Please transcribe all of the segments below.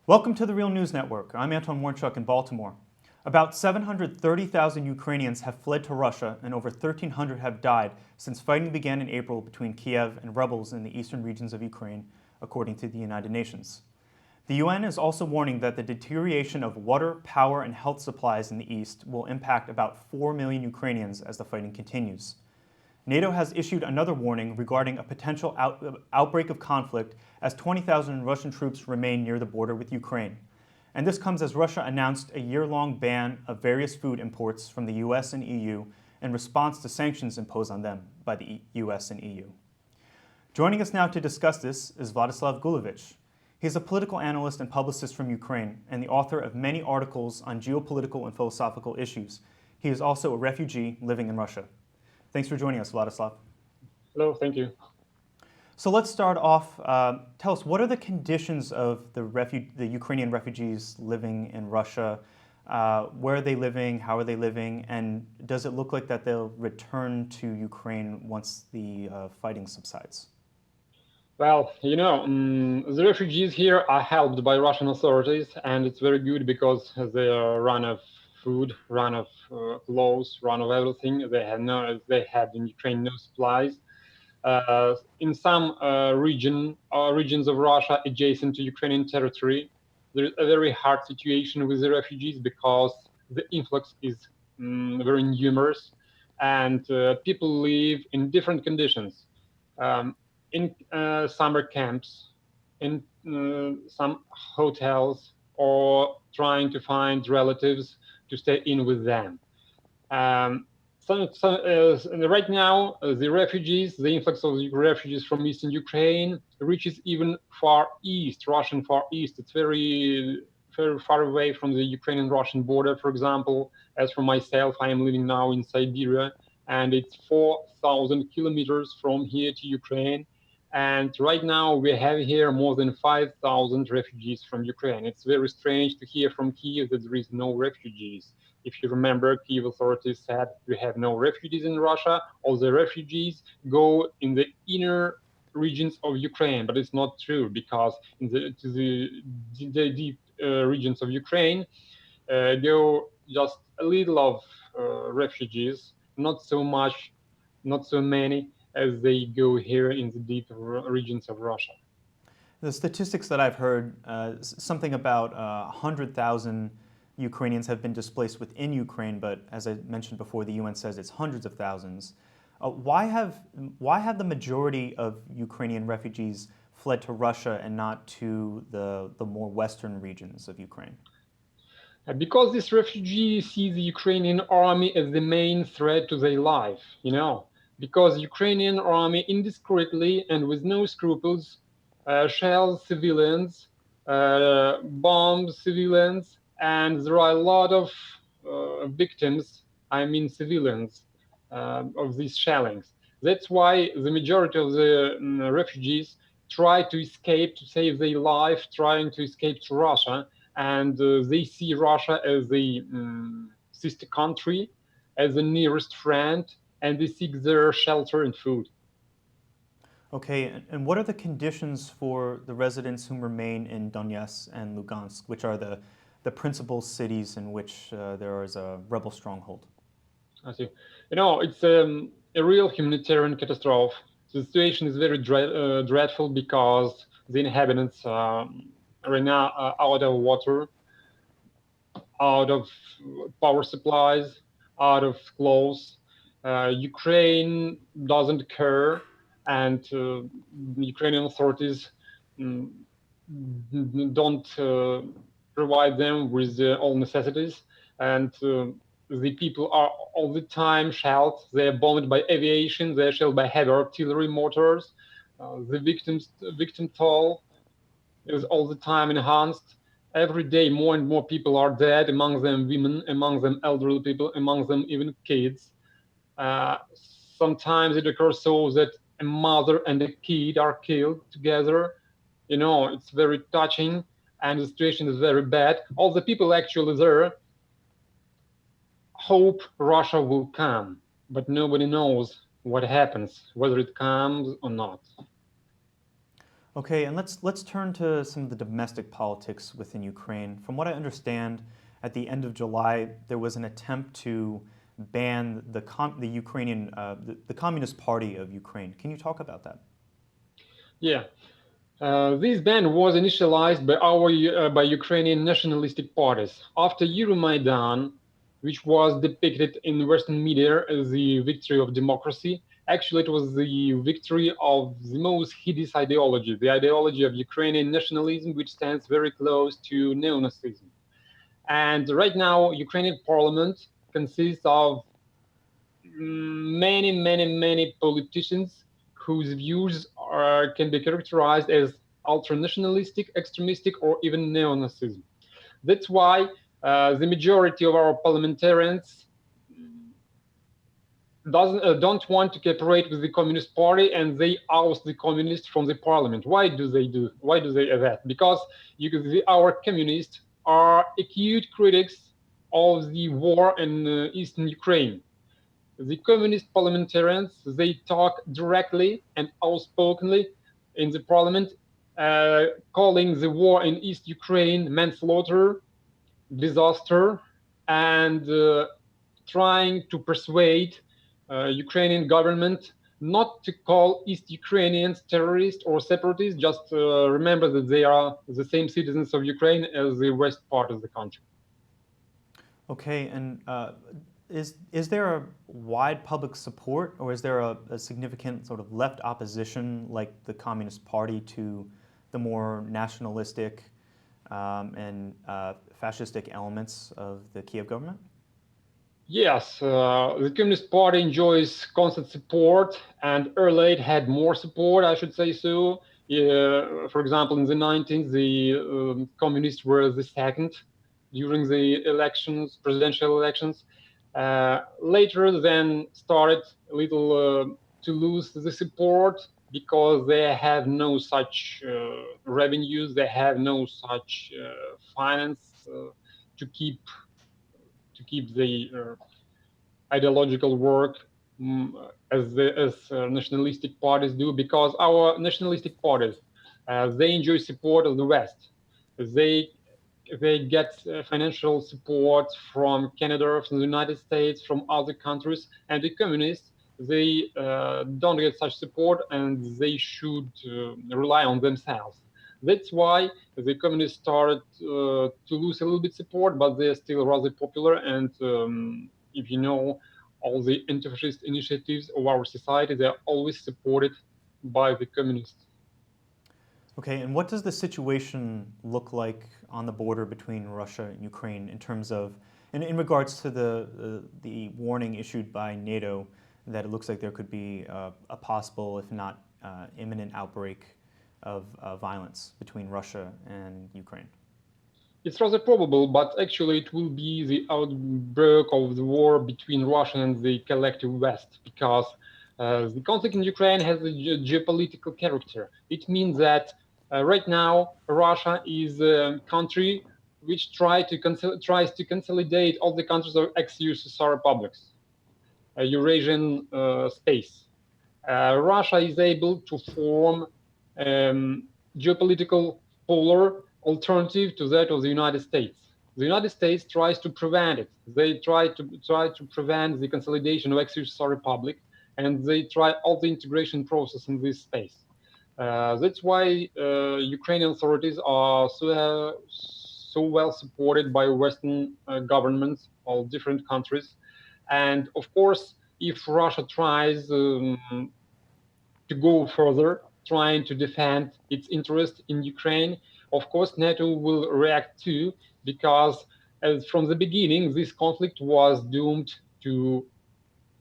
Welcome to the Real News Network. I'm Anton Warnchuk in Baltimore. About 730,000 Ukrainians have fled to Russia and over 1,300 have died since fighting began in April between Kiev and rebels in the eastern regions of Ukraine, according to the United Nations. The UN is also warning that the deterioration of water, power, and health supplies in the east will impact about 4 million Ukrainians as the fighting continues. NATO has issued another warning regarding a potential outbreak of conflict as 20,000 Russian troops remain near the border with Ukraine. And this comes as Russia announced a year-long ban of various food imports from the US and EU in response to sanctions imposed on them by the US and EU. Joining us now to discuss this is Vladislav Gulevich. He's a political analyst and publicist from Ukraine and the author of many articles on geopolitical and philosophical issues. He is also a refugee living in Russia. Thanks for joining us, Vladislav. Hello, thank you. So let's start off. Tell us, what are the conditions of the Ukrainian refugees living in Russia? Where are they living? How are they living? And does it look like that they'll return to Ukraine once the fighting subsides? Well, the refugees here are helped by Russian authorities, and it's very good because they are run of food, run of clothes, run of everything. They had in Ukraine no supplies. In some regions of Russia adjacent to Ukrainian territory, there is a very hard situation with the refugees because the influx is very numerous, and people live in different conditions. In summer camps, in some hotels, or trying to find relatives to stay in with them. Right now, the refugees, the influx of the refugees from eastern Ukraine reaches even far east, Russian far east. It's very, very far away from the Ukrainian-Russian border, for example. As for myself, I am living now in Siberia, and it's 4,000 kilometers from here to Ukraine. And right now, we have here more than 5,000 refugees from Ukraine. It's very strange to hear from Kiev that there is no refugees. If you remember, Kiev authorities said we have no refugees in Russia. All the refugees go in the inner regions of Ukraine, but it's not true because in the deep regions of Ukraine go just a little of refugees, not so much, not so many as they go here in the deep regions of Russia. The statistics that I've heard, something about 100,000 Ukrainians have been displaced within Ukraine, but as I mentioned before, the UN says it's hundreds of thousands. Why have the majority of Ukrainian refugees fled to Russia and not to the more western regions of Ukraine? Because these refugees see the Ukrainian army as the main threat to their life, because the Ukrainian army indiscreetly and with no scruples shells civilians, bombs civilians, and there are a lot of victims, I mean civilians, of these shellings. That's why the majority of the refugees try to escape to save their life, trying to escape to Russia, and they see Russia as the sister country, as the nearest friend, and they seek their shelter and food. Okay, and what are the conditions for the residents who remain in Donetsk and Lugansk, which are the principal cities in which there is a rebel stronghold? I see. It's a real humanitarian catastrophe. The situation is very dreadful because the inhabitants right now are out of water, out of power supplies, out of clothes. Ukraine doesn't care, and Ukrainian authorities mm, don't provide them with all necessities. And the people are all the time shelled. They are bombed by aviation. They are shelled by heavy artillery mortars. The victim toll is all the time enhanced. Every day, more and more people are dead, among them women, among them elderly people, among them even kids. Uh, Sometimes it occurs so that a mother and a kid are killed together. It's very touching, and the situation is very bad. All the people actually there hope Russia will come, but nobody knows what happens, whether it comes or not. Okay, and let's turn to some of the domestic politics within Ukraine. From what I understand, at the end of July, there was an attempt to ban the Ukrainian the Communist Party of Ukraine. Can you talk about that? Yeah. This ban was initialized by Ukrainian nationalistic parties after Euromaidan, which was depicted in Western media as the victory of democracy. Actually, it was the victory of the most hideous ideology, the ideology of Ukrainian nationalism, which stands very close to neo-Nazism. And right now, Ukrainian parliament consists of many politicians whose views can be characterized as ultra-nationalistic, extremistic, or even neo-Nazism. That's why the majority of our parliamentarians don't want to cooperate with the Communist Party, and they oust the communists from the parliament. Why do they do? Why do they do that? Because our communists are acute critics of the war in eastern Ukraine. The communist parliamentarians, they talk directly and outspokenly in the parliament, calling the war in East Ukraine manslaughter, disaster, and trying to persuade Ukrainian government not to call East Ukrainians terrorists or separatists. Just remember that they are the same citizens of Ukraine as the west part of the country. Okay, and is there a wide public support, or is there a significant sort of left opposition, like the Communist Party, to the more nationalistic and fascistic elements of the Kiev government? Yes, the Communist Party enjoys constant support, and early it had more support, I should say so. For example, in the 19th, the communists were the second during the elections, presidential elections. Later, then started a little to lose the support because they have no such revenues, they have no such finance to keep the ideological work as nationalistic parties do, because our nationalistic parties they enjoy support of the West. They they get financial support from Canada, from the United States, from other countries, and the communists they don't get such support, and they should rely on themselves. That's why the communists started to lose a little bit support, but they're still rather popular. And if you know all the anti-fascist initiatives of our society, they're always supported by the communists. Okay, and what does the situation look like on the border between Russia and Ukraine in terms of, in regards to the warning issued by NATO that it looks like there could be a possible, if not imminent, outbreak of violence between Russia and Ukraine? It's rather probable, but actually it will be the outbreak of the war between Russia and the collective West, because the conflict in Ukraine has a geopolitical character. It means that right now Russia is a country which tries to consolidate all the countries of ex-USSR republics, Eurasian space. Russia is able to form geopolitical polar alternative to that of the United States. The United States tries to prevent it. They try to prevent the consolidation of ex-USSR republic, and they try all the integration process in this space. That's why Ukrainian authorities are so well supported by Western governments of different countries. And of course, if Russia tries to go further, trying to defend its interest in Ukraine, of course, NATO will react too, because from the beginning, this conflict was doomed to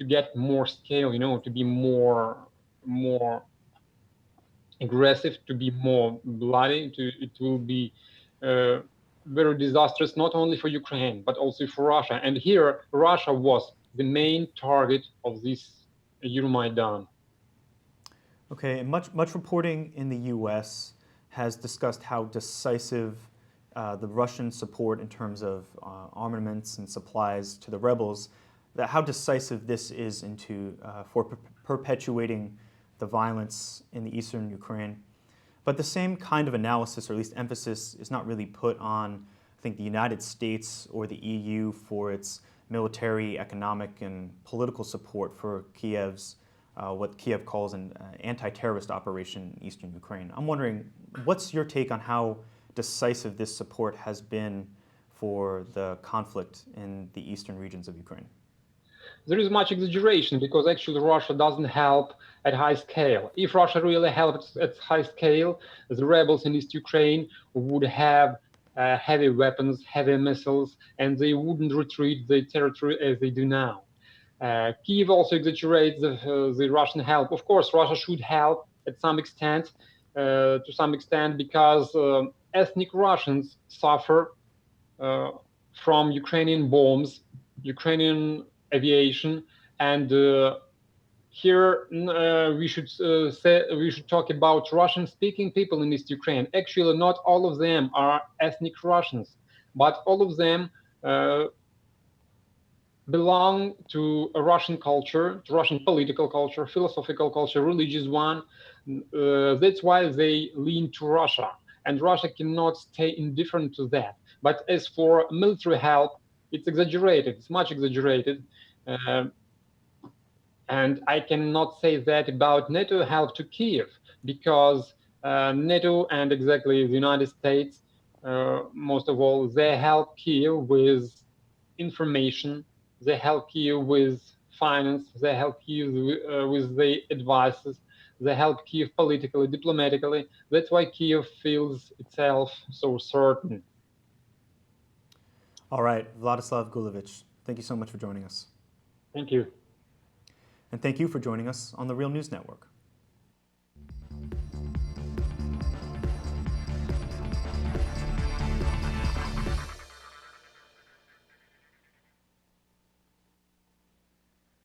get more scale, to be more aggressive, to be more bloody. It will be uh, very disastrous, not only for Ukraine but also for Russia. And here, Russia was the main target of this Euromaidan. Okay, and much reporting in the U.S. has discussed how decisive the Russian support in terms of armaments and supplies to the rebels, that how decisive this is into for perpetuating the violence in the eastern Ukraine. But the same kind of analysis, or at least emphasis, is not really put on, I think, the United States or the EU for its military, economic, and political support for Kiev's, what Kiev calls an anti-terrorist operation in eastern Ukraine. I'm wondering, what's your take on how decisive this support has been for the conflict in the eastern regions of Ukraine? There is much exaggeration because actually Russia doesn't help at high scale. If Russia really helped at high scale, the rebels in East Ukraine would have heavy weapons, heavy missiles, and they wouldn't retreat the territory as they do now. Kiev also exaggerates the Russian help. Of course, Russia should help at some extent, because ethnic Russians suffer from Ukrainian bombs, Ukrainian aviation, and here we should talk about Russian-speaking people in East Ukraine. Actually, not all of them are ethnic Russians, but all of them belong to a Russian culture, to Russian political culture, philosophical culture, religious one. That's why they lean to Russia, and Russia cannot stay indifferent to that. But as for military help, it's exaggerated. It's much exaggerated. And I cannot say that about NATO help to Kiev, because NATO and exactly the United States, most of all, they help Kiev with information, they help Kiev with finance, they help Kiev with the advices, they help Kiev politically, diplomatically. That's why Kiev feels itself so certain. All right, Vladislav Gulevich, thank you so much for joining us. Thank you. And thank you for joining us on the Real News Network.